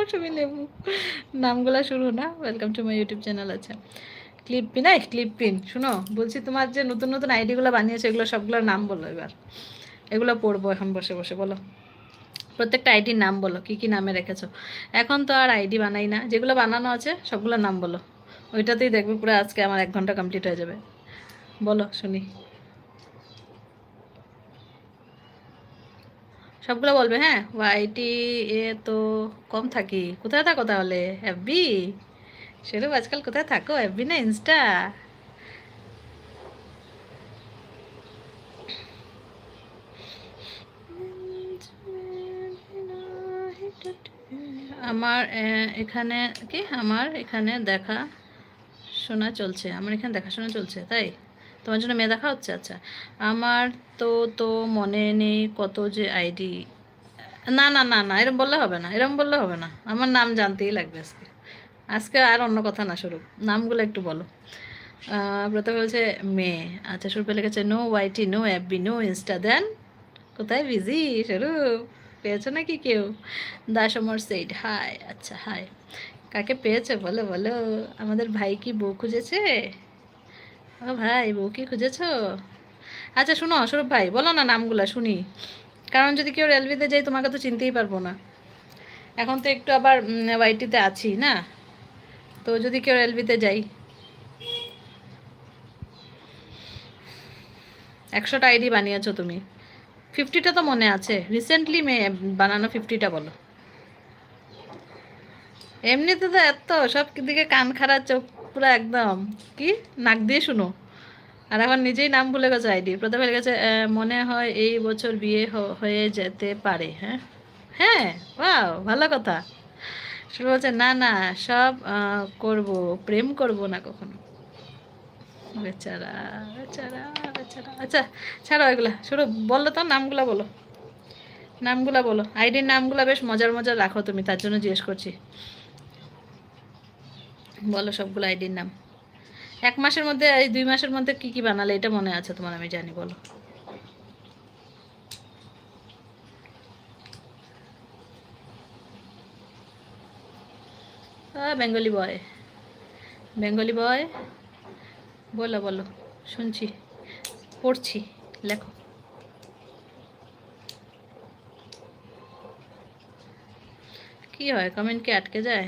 মৌসুমি লেবু, নামগুলা শুরু না। Welcome to my YouTube channel. আচ্ছা, ক্লিপ পিন, ক্লিপ পিন শুনো, বলছি তোমার যে নতুন নতুন আইডিগুলো বানিয়েছো এগুলো সবগুলোর নাম বলো এবার। এগুলো পড়বো এখন বসে বসে, বলো প্রত্যেকটা আইডির নাম বলো, কি কি নামে রেখেছো। এখন তো আর আইডি বানাই না, যেগুলো বানানো আছে সবগুলোর নাম বলো। ওইটাতেই দেখবে পুরো আজকে আমার 1 ঘন্টা কমপ্লিট হয়ে যাবে। বলো শুনি, সবগুলো বলবে। হ্যাঁ, ওয়াইটি এ তো কম থাকি। কোথায় থাকো তাহলে? এফবি? সেরকম আজকাল কোথায় থাকো, এফবি না ইনস্টা? আমার এখানে কি, আমার এখানে দেখা শোনা চলছে, আমার এখানে দেখাশোনা চলছে, তাই তোমার জন্য মেয়ে দেখা হচ্ছে। আচ্ছা, আমার তো তো মনে নেই কত যে আইডি। না না না না, এরম বললে হবে না, এরম বললে হবে না, আমার নাম জানতেই লাগবে আজকে। আজকে আর অন্য কথা না, স্বরূপ নামগুলো একটু বলো। প্রথমে বলছে মেয়ে। আচ্ছা, স্বরূপে লিখেছে নো ওয়াইটি, নো এফবি, নো ইনস্টা। দেন কোথায় বিজি স্বরূপ? পেয়েছো নাকি কেউ? দাস অমর সেইড হাই। আচ্ছা হাই, কাকে পেয়েছে বলো বলো। আমাদের ভাই কি বউ খুঁজেছে? ও ভাই, বউ কি খুঁজেছো? আচ্ছা শুনো স্বরূপ ভাই, বলো না নামগুলা শুনি, কারণ যদি কেউ রেলওয়েতে যাই তোমাকে তো চিনতেই পারবো না। এখন তো একটু আবার ওয়াইটিতে আছি না, তো যদি কেউ রেলওয়েতে যাই। 100টা আইডি বানিয়েছো তুমি, 50টা তো মনে আছে রিসেন্টলি মেয়ে বানানো, 50টা বলো। এমনিতে তো এত সব দিকে কান খাড়া, চোখ পুরো একদম কি নাক দিয়ে শুনো, আর এখন নিজেই নাম ভুলে গেছে আইডি। প্রথমে গেছে মনে হয় এই বছর বিয়ে হয়ে যেতে পারে। হ্যাঁ হ্যাঁ, ওয়াও ভালো কথা। শুরু বলছে না না, সব করব, প্রেম করব না কখনো। বেচারা বেচারা বেচারা। আচ্ছা ছাড়ো এগুলা, শুরু বললো তো নামগুলা বলো, নামগুলা বলো, আইডির নামগুলা বেশ মজার মজার রাখো তুমি, তার জন্য জিজ্ঞেস করছি। বলো সবগুলো আইডির নাম। 1 মাসের মধ্যে, এই 2 মাসের মধ্যে কি কি বানালে এটা মনে আছে তোমার, আমি জানি, বলো। বেঙ্গলি বয়, বেঙ্গলি বয়, বলো বলো, শুনছি, পড়ছি, লেখো। কি হয়, কমেন্ট কি আটকে যায়?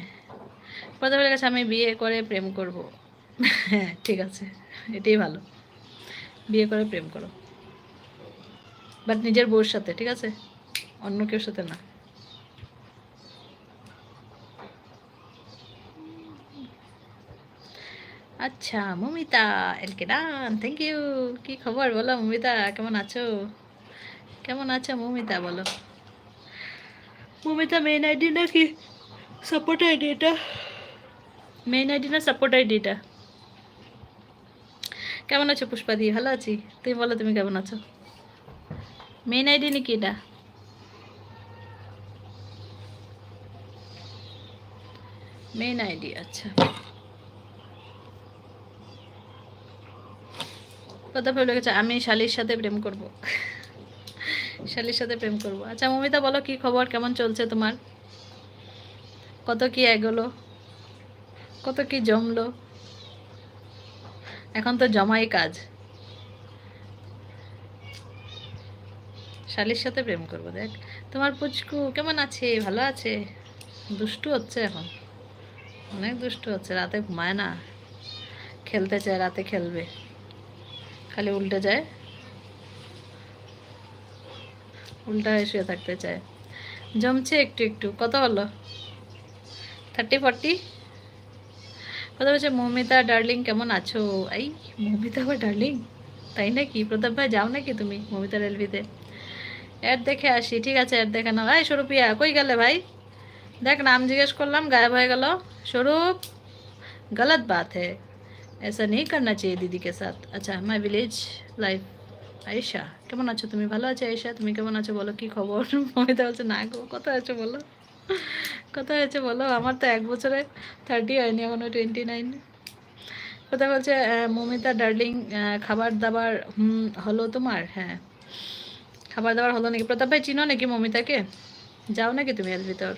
প্রথমে কাছে আমি বিয়ে করে প্রেম করব। হ্যাঁ ঠিক আছে, এটাই ভালো, বিয়ে করে প্রেম করো, বাট নিজের বউর সাথে, ঠিক আছে, অন্য কেউ সাথে না। আচ্ছা মমিতা এলকে ডান, থ্যাংক ইউ। কি খবর বলো মমিতা, কেমন আছো? কেমন আছো মমিতা বলো। মমিতা মেইন আইডি নাকি সাপোর্ট আইডি এটা? মেইন আইডি না সাপোর্ট আইডি এটা? কেমন আছো পুষ্পাদি? ভালো আছি, তুমি বলো তুমি কেমন আছো? মেইন আইডি নাকি এটা? মেইন আইডি, আচ্ছা। কথা ভেবে গেছে আমি শালির সাথে প্রেম করব। শালির সাথে প্রেম করব। আচ্ছা মমিতা বলো কি খবর, কেমন চলছে তোমার? কত কি এগোলো, কত কি জমলো? এখন তো জমাই কাজ। শালির সাথে প্রেম করব, দেখ তোমার পুচকু কেমন আছে, ভালো আছে? দুষ্টু হচ্ছে এখন, অনেক দুষ্টু হচ্ছে, রাতে ঘুমায় না, খেলতে চায়, রাতে খেলবে, খালি উল্টে যায়, উল্টা হয়ে শুয়ে থাকতে চায়। জমছে একটু একটু। কত হলো, 30-40? কথা বলছে মৌমিতা ডার্লিং কেমন আছো? এই মৌমিতা আবার ডার্লিং, তাই নাকি? প্রতাপ ভাই যাও নাকি তুমি মৌমিতা রেলভিতে? অ্যাড দেখে আসি, ঠিক আছে অ্যাড দেখে নাও। এই স্বরূপিয়া কই গেলে ভাই? দেখ নাম জিজ্ঞেস করলাম গায়েব হয়ে গেল। স্বরূপ, गलत बात है, ऐसा नहीं करना चाहिए दीदी के साथ। अच्छा माई विलेज লাইফ। আয়েশা কেমন আছো তুমি? ভালো আছো আয়েশা, তুমি কেমন আছো বলো, কি খবর? মমিতা বলছে না গো, কোথায় আছো বলো, কোথায় আছে বলো, আমার তো 1 বছরে 30 হয়নি, এখনো 29। কোথায় বলছে মমিতা ডার্লিং, খাবার দাবার হলো তোমার? হ্যাঁ খাবার দাবার হলো নাকি? প্রতাপ ভাই চিনো নাকি মমিতাকে? যাও নাকি তুমি এর ভিতর?